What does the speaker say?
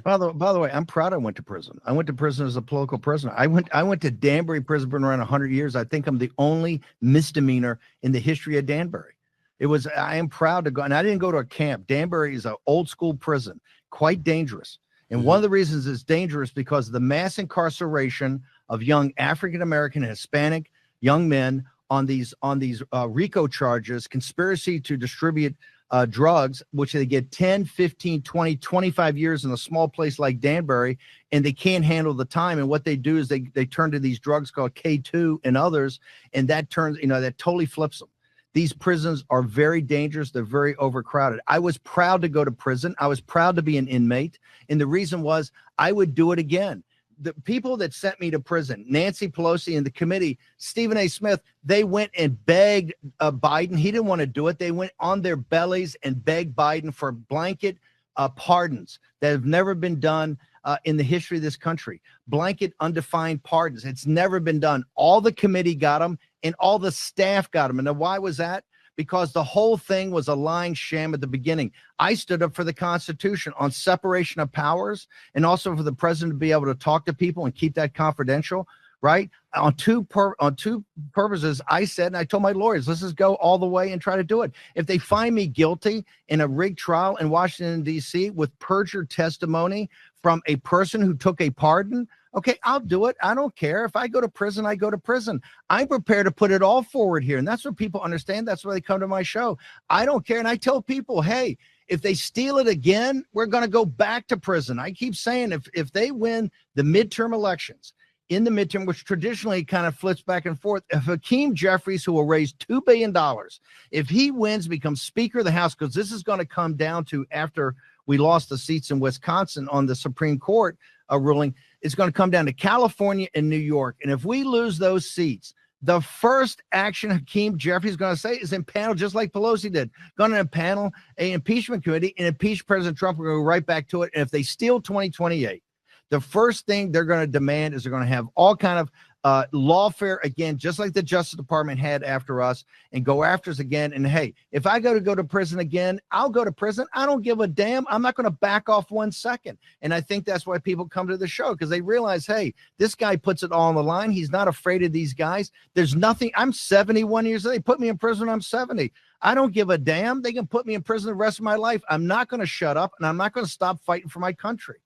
By the way, I'm proud I went to prison. I went to prison as a political prisoner. I went to Danbury prison, been around 100 years. I think I'm the only misdemeanor in the history of Danbury. I am proud to go, and I didn't go to a camp. Danbury is an old school prison, quite dangerous. And one of the reasons it's dangerous because of the mass incarceration of young African American and Hispanic young men on these RICO charges, conspiracy to distribute drugs, which they get 10, 15, 20, 25 years in a small place like Danbury, and they can't handle the time. And what they do is they turn to these drugs called K2 and others, and that totally flips them. These prisons are very dangerous. They're very overcrowded. I was proud to go to prison. I was proud to be an inmate. And the reason was I would do it again. The people that sent me to prison, Nancy Pelosi and the committee, Stephen A. Smith, they went and begged Biden. He didn't want to do it. They went on their bellies and begged Biden for blanket pardons that have never been done in the history of this country. Blanket undefined pardons. It's never been done. All the committee got them and all the staff got them. And why was that? Because the whole thing was a lying sham at the beginning. I stood up for the Constitution on separation of powers and also for the president to be able to talk to people and keep that confidential, right? On two purposes, I said, and I told my lawyers, let's just go all the way and try to do it. If they find me guilty in a rigged trial in Washington, D.C. with perjured testimony from a person who took a pardon, okay, I'll do it. I don't care. If I go to prison, I go to prison. I'm prepared to put it all forward here. And that's what people understand. That's why they come to my show. I don't care. And I tell people, hey, if they steal it again, we're going to go back to prison. I keep saying if they win the midterm elections, in the midterm, which traditionally kind of flips back and forth, if Hakeem Jeffries, who will raise $2 billion, if he wins, becomes Speaker of the House, because this is going to come down to after we lost the seats in Wisconsin on the Supreme Court ruling, it's going to come down to California and New York. And if we lose those seats, the first action Hakeem Jeffries is going to say is impanel, just like Pelosi did, going to impanel an impeachment committee and impeach President Trump. We're going to go right back to it. And if they steal 2028, the first thing they're going to demand is they're going to have all kind of lawfare again, just like the Justice Department had after us, and go after us again. And hey, if I go to prison again, I'll go to prison. I don't give a damn. I'm not going to back off 1 second. And I think that's why people come to the show, because they realize, hey, this guy puts it all on the line. He's not afraid of these guys. There's nothing. I'm 71 years old. They put me in prison when I'm 70. I don't give a damn. They can put me in prison the rest of my life. I'm not going to shut up, and I'm not going to stop fighting for my country.